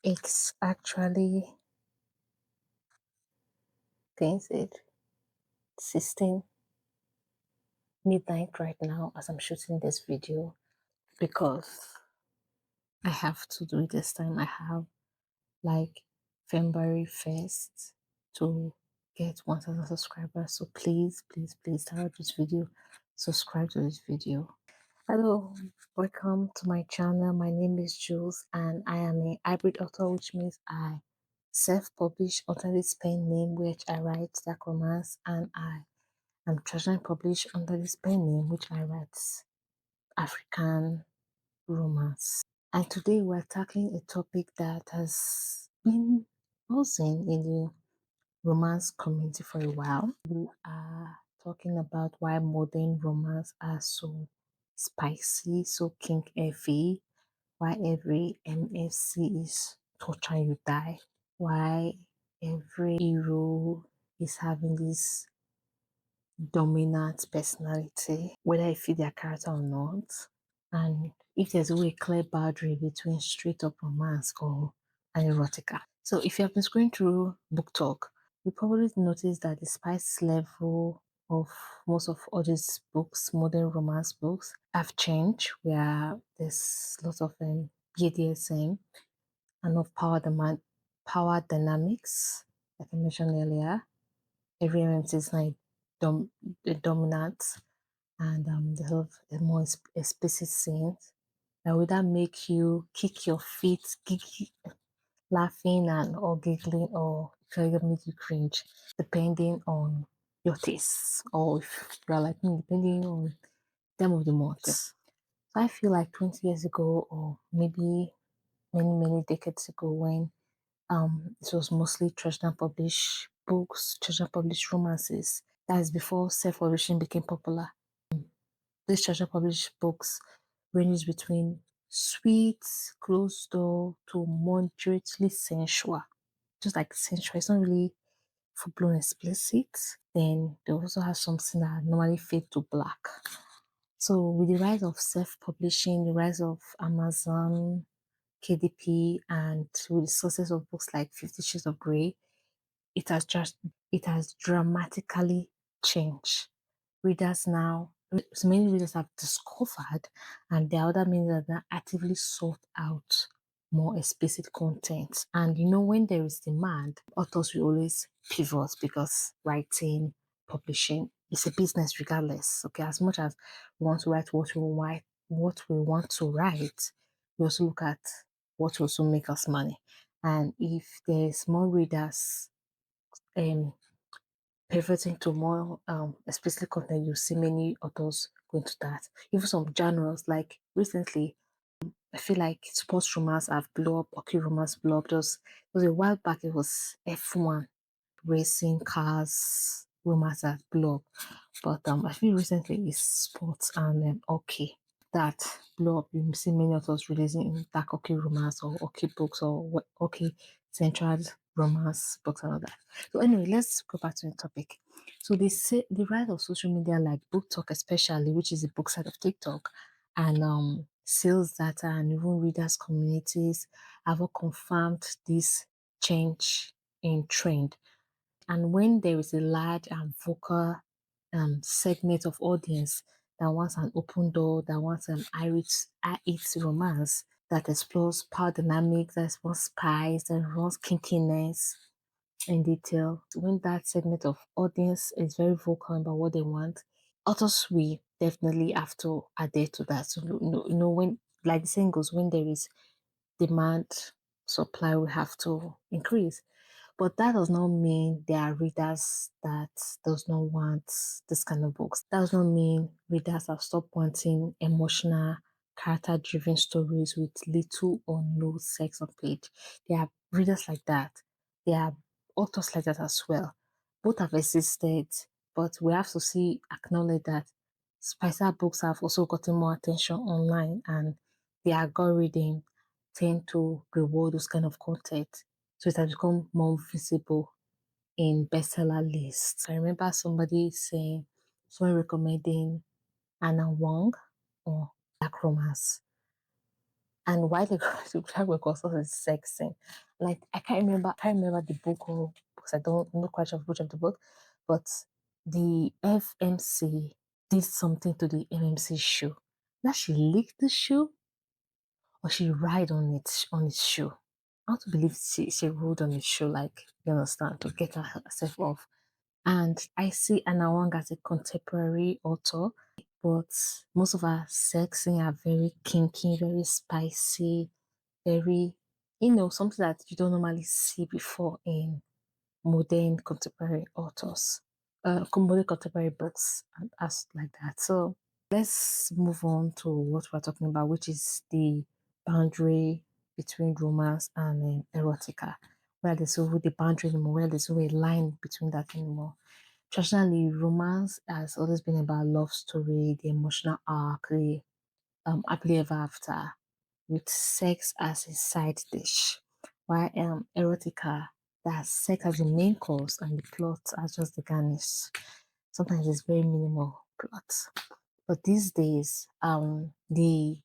It's actually things it 16 midnight right now as I'm shooting this video because I have to do it this time. I have like February 1st to get 1000 subscribers. So please download this video, subscribe to this video. Hello, welcome to my channel. My name is Jules and I am a hybrid author, which means I self-publish under this pen name which I write dark romance, and I'm traditionally published under this pen name which I write African romance. And today we're tackling a topic that has been buzzing in the romance community for a while. We are talking about why modern romance are so spicy, so kink heavy, why every MSC is torture you die, why every hero is having this dominant personality, whether you fit their character or not, and if there's a clear boundary between straight up romance or an erotica. So if you have been scrolling through book talk, you probably notice that the spice level of most of all these books, modern romance books, have changed, where there's lots of BDSM and of power dynamics, like I mentioned earlier. Every MMC is like the dominant, and they have a more explicit scenes that would that make you kick your feet, laughing and or giggling, or try to make you cringe, depending on your taste, or if you're like me, depending on time of the month. So I feel like 20 years ago, or maybe many decades ago, when it was mostly traditional published books, traditional published romances. That is before self-publishing became popular. These traditional published books ranges between sweet, closed door to moderately sensual. Just like sensual, it's not really full-blown explicit. Then they also have something that normally fade to black. So with the rise of self-publishing, the rise of Amazon, KDP, and with the success of books like 50 Shades of Grey, it has dramatically changed. Readers now, so many readers have discovered, and there are other means that are actively sought out more explicit content. And when there is demand, authors will always pivot because writing, publishing is a business regardless. Okay, as much as we want to write what we want to write, we also look at what will also make us money. And if there's more readers um pivoting to more explicit content, you see many authors going to that. Even some genres, like recently, I feel like sports romance have blew up, hockey romance blew up. Just a while back, it was F1, racing cars romance that blew up. But I feel recently it's sports and hockey that blow up. You see many authors releasing dark hockey romance or hockey books or hockey centered romance books and all that. So anyway, let's go back to the topic. So they say the rise of social media like book talk, especially, which is the book side of TikTok, and sales data and even readers communities have all confirmed this change in trend. And when there is a large and vocal segment of audience that wants an open door, that wants an high-hit romance, that explores power dynamics, that explores spies, that runs kinkiness in detail. When that segment of audience is very vocal about what they want, authors will definitely have to adhere to that. So when, like the saying goes, when there is demand, supply will have to increase. But that does not mean there are readers that does not want this kind of books. That does not mean readers have stopped wanting emotional, character-driven stories with little or no sex on page. There are readers like that. There are authors like that as well. Both have existed, but we have to acknowledge that spicer books have also gotten more attention online, and the algorithm tend to reward those kind of content. So it has become more visible in bestseller lists. I remember someone recommending Anna Wong or Black Romance. And why the drag queen also is sex scene. Like I can't remember the book or because I'm not quite sure which of the book, but the FMC did something to the MMC shoe. Now she licked the shoe or she ride on its shoe. I want to believe she rode on its shoe, like you understand, to get herself off. And I see Anna Wang as a contemporary author, but most of her sexing are very kinky, very spicy, very, something that you don't normally see before in modern contemporary authors, modern contemporary books, and as like that. So let's move on to what we're talking about, which is the boundary between romance and erotica. Where there's over the boundary anymore, where there's over a line between that anymore. Traditionally, romance has always been about love story, the emotional arc, the happily ever after, with sex as a side dish. While erotica, that sex as the main course and the plot as just the garnish. Sometimes it's very minimal plot. But these days, the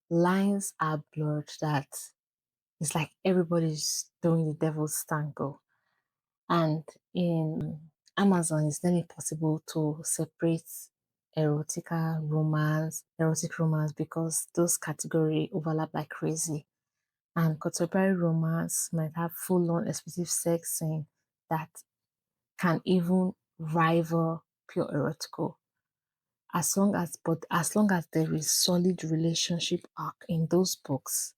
lines are blurred that it's like everybody's doing the devil's tango. And in Amazon, it's then possible to separate erotic romance, because those categories overlap like crazy. And contemporary romance might have full-on explicit sex scene that can even rival pure erotical. As long as there is solid relationship arc in those books,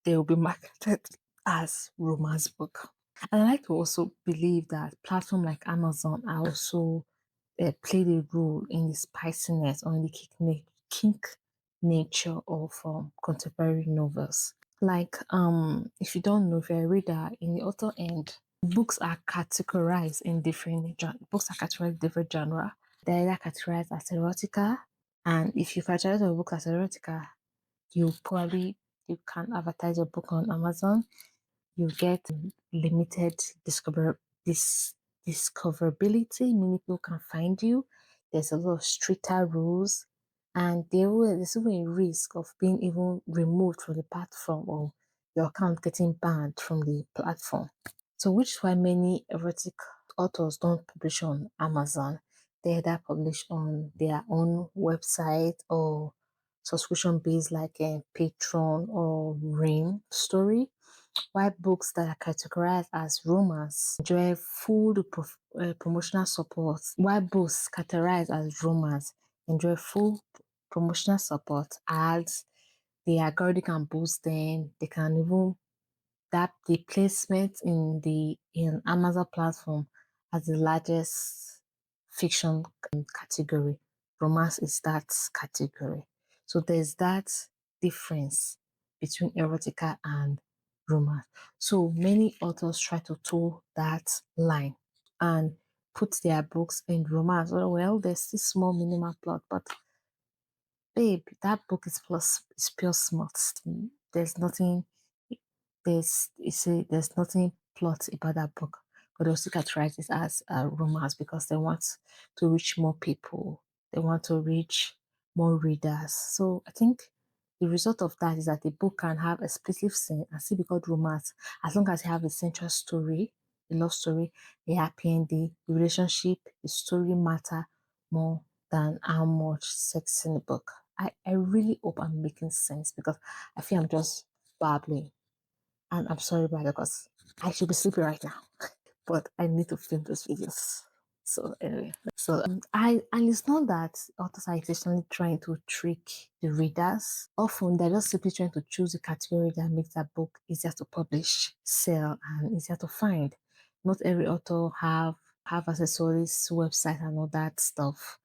they will be marketed as romance book. And I like to also believe that platforms like Amazon are also played a role in the spiciness or in the kink nature of contemporary novels. Like, if you don't know, if you're a reader, in the author end, books are categorized in books are categorized in different genre. They're either categorized as erotica, and if you categorize your book as erotica, you can advertise your book on Amazon. You get limited discoverability, meaning people can find you. There's a lot of stricter rules, and there's even a risk of being even removed from the platform or your account getting banned from the platform. So, which is why many erotic authors don't publish on Amazon. They either publish on their own website or subscription based like a Patreon or Ring story, while books that are categorized as romance enjoy full promotional support. While books categorized as romance enjoy full promotional support, ads, the algorithm can boost them. They can even that the placement in the in Amazon platform as the largest fiction category. Romance is that category. So there's that difference between erotica and romance. So many authors try to toe that line and put their books in romance. Oh, well, there's this small minimal plot, but babe, that book is pure smut. There's nothing there's nothing plot about that book, but they also categorize it as a romance because they want to reach more people. They want to reach more readers. So I think the result of that is that the book can have a explicit scene and still be called romance as long as you have a central story, a love story, a happy ending, the relationship, the story matter more than how much sex in the book. I really hope I'm making sense because I feel I'm just babbling. And I'm sorry about that because I should be sleeping right now, but I need to film those videos. So anyway, I and it's not that authors are intentionally trying to trick the readers. Often they're just simply trying to choose a category that makes that book easier to publish, sell, and easier to find. Not every author have accessories, website, and all that stuff.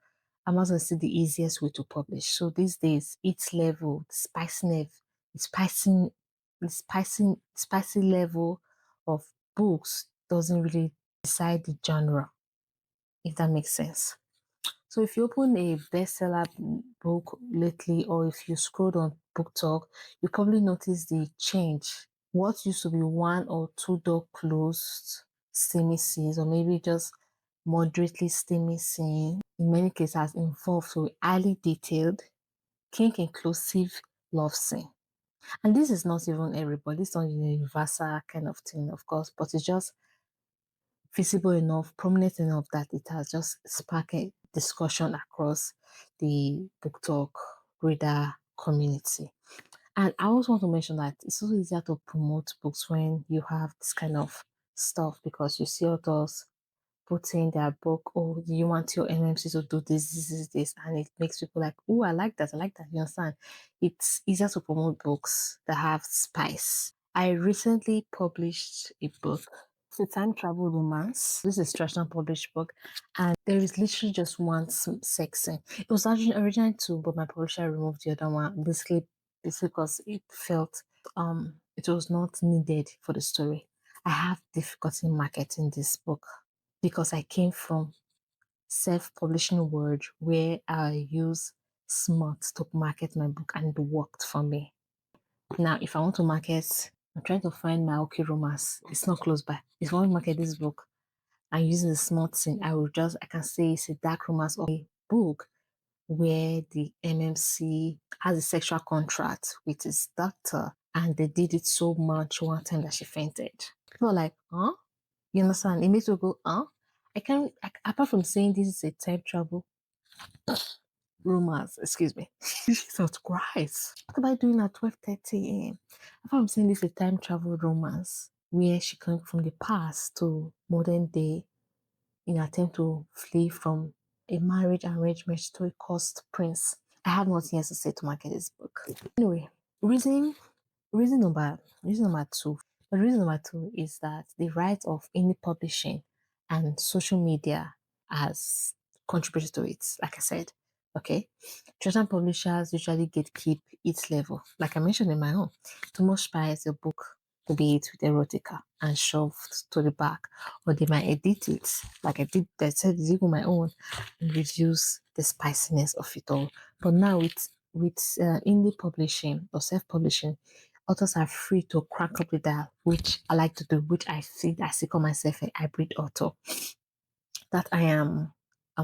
Amazon is still the easiest way to publish. So these days, each level, the spiciness, the spicing, spicy level of books doesn't really decide the genre, if that makes sense. So if you open a bestseller book lately, or if you scrolled on Book Talk, you probably notice the change. What used to be one or two door closed steamy scenes, or maybe just moderately steamy scene, in many cases has evolved to a highly detailed, kink inclusive love scene. And this is not even everybody, it's not a universal kind of thing, of course, but it's just visible enough, prominent enough that it has just sparked a discussion across the book talk reader community. And I also want to mention that it's also easier to promote books when you have this kind of stuff because you see authors put in their book, oh, do you want your MMC to do this, and it makes people like, oh, I like that. You understand? It's easier to promote books that have spice. I recently published a book. It's a time travel romance. This is a traditional published book, and there is literally just one sex scene. It was actually originally two, but my publisher removed the other one basically because it felt it was not needed for the story. I have difficulty marketing this book because I came from self-publishing world where I use smut to market my book and it worked for me. Now, if I want to market, I'm trying to find my okay romance. It's not close by. If I want to market this book, I'm using the smut thing. I can say it's a dark romance or a book where the MMC has a sexual contract with his doctor and they did it so much one time that she fainted. People are like, huh? You understand? It makes you go, huh? Apart from saying this is a time travel romance, excuse me. Jesus Christ. What am I doing at 12:30 a.m.? Apart from saying this is a time travel romance where she came from the past to modern day in an attempt to flee from a marriage arrangement to a cursed prince. I have nothing else to say to market this book. Anyway, reason reason number two. The reason number two is that the rise of indie publishing and social media has contributed to it. Like I said, okay, traditional publishers usually gatekeep its level. Like I mentioned in my own, too much spice a book to be it with erotica and shoved to the back, or they might edit it like I did. I said it with my own and reduce the spiciness of it all. But now with indie publishing or self-publishing, authors are free to crack up the dial, which I like to do, which I see call myself a hybrid author. That I'm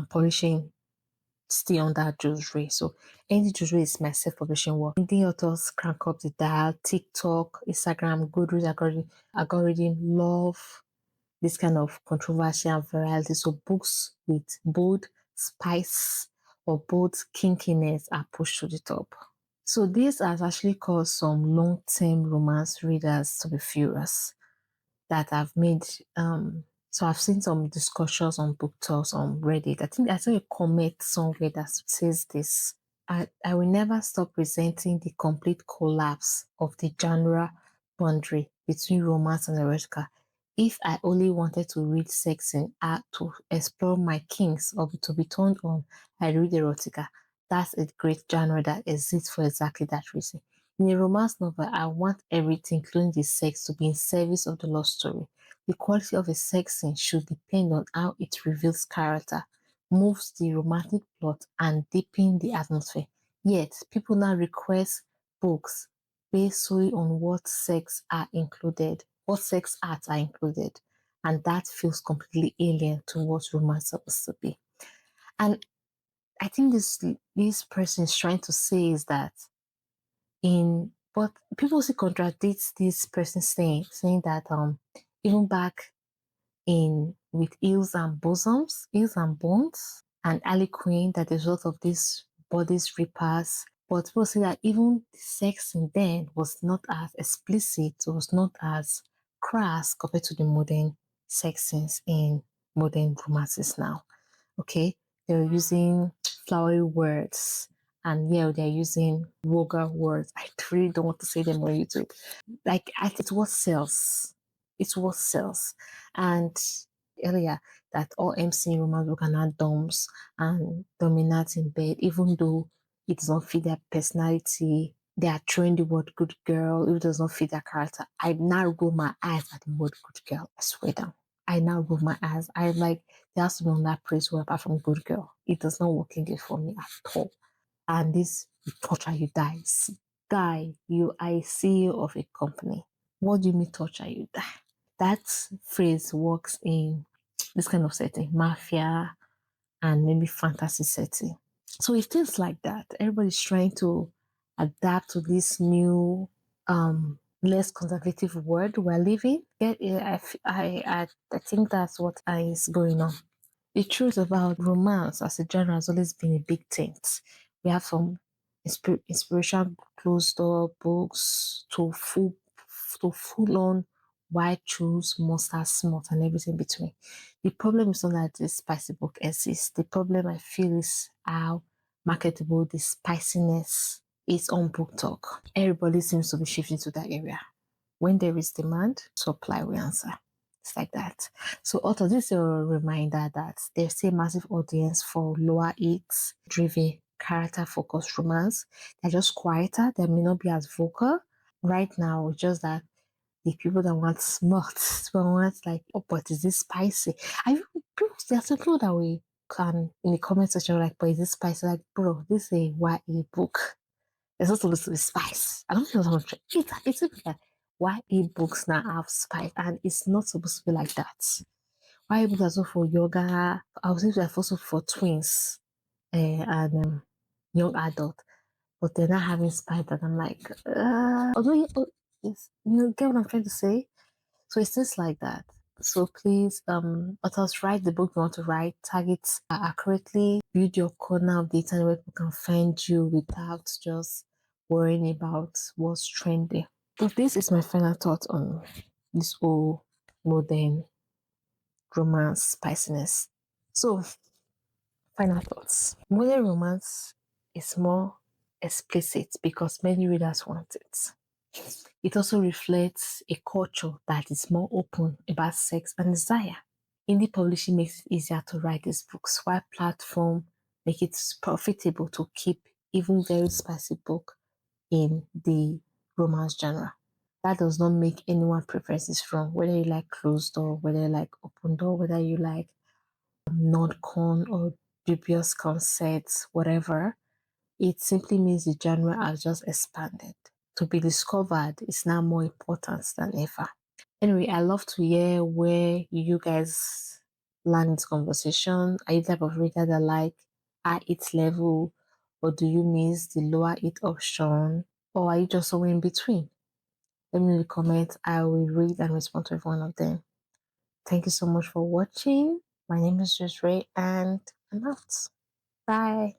polishing still on that jewelry. So any jewelry is my self-publishing work. Indie authors crank up the dial, TikTok, Instagram, Goodreads algorithm love this kind of controversial variety. So books with bold spice or bold kinkiness are pushed to the top. So this has actually caused some long-term romance readers to be furious that I've made. So I've seen some discussions on book talks on Reddit. I think I saw a comment somewhere that says this. I will never stop resenting the complete collapse of the genre boundary between romance and erotica. If I only wanted to read sex and art to explore my kinks or to be turned on, I read erotica. That's a great genre that exists for exactly that reason. In a romance novel, I want everything, including the sex, to be in service of the love story. The quality of a sex scene should depend on how it reveals character, moves the romantic plot, and deepens the atmosphere. Yet, people now request books based solely on what sex arts are included, and that feels completely alien to what romance is supposed to be. And I think this person is trying to say is that but people also contradict this person saying that even back in with Heels and Bones and Ali Queen that the result of these bodies repass. But people say that even the sex in then was not as explicit, was not as crass compared to the modern sex scenes in modern romances now. Okay, they're using flowery words and yeah, they're using vulgar words. I really don't want to say them on YouTube. Like it's what sells. It's what sells. And earlier that all MC romance book are not doms and dominant in bed, even though it does not fit their personality. They are throwing the word good girl, if it does not fit their character. I now roll my eyes at the word good girl. I swear down. I now roll my eyes. I like there has to be on that praise word apart from good girl. It does not work in it for me at all. And this you torture you die. Guy, you are a CEO of a company. What do you mean torture you die? That phrase works in this kind of setting, mafia and maybe fantasy setting. So it feels like that. Everybody's trying to adapt to this new less conservative world we're living. I think that's what is going on. The truth about romance as a genre has always been a big thing. We have some inspiration closed door books to full on white choose, monster, smut, and everything between. The problem is not that this spicy book exists. The problem I feel is how marketable the spiciness is on book talk. Everybody seems to be shifting to that area. When there is demand, supply will answer. It's like that. So author, this is a reminder that there's a massive audience for lower hits, driven, character focused romance. They're just quieter, they may not be as vocal. Right now, it's just that the people that want smart, want like, oh, but is this spicy? I people there are some people that we can in the comment section like, but is this spicy? Like, bro, this is a YA book. It's not supposed to be spice. I don't know how much it's even like why e-books now have spice and it's not supposed to be like that. Why e-books are also for yoga, I was thinking they're also for twins and young adult, but they're not having spice and I'm like, although you get what I'm trying to say? So it's just like that. So please, authors write the book you want to write, target accurately, build your corner of the internet where people can find you without just worrying about what's trendy. So this is my final thought on this whole modern romance spiciness. So final thoughts. Modern romance is more explicit because many readers want it. It also reflects a culture that is more open about sex and desire. Indie publishing makes it easier to write these books, while platform make it profitable to keep even very spicy book in the romance genre. That does not make anyone preferences from whether you like closed door, whether you like open door, whether you like non-con or dubious concepts, whatever. It simply means the genre has just expanded. To be discovered is now more important than ever. Anyway, I love to hear where you guys land this conversation. Are you the type of reader that like high it level, or do you miss the lower it option, or are you just somewhere in between? Let me know in the comments. I will read and respond to every one of them. Thank you so much for watching. My name is Just Ray, and I'm out. Bye.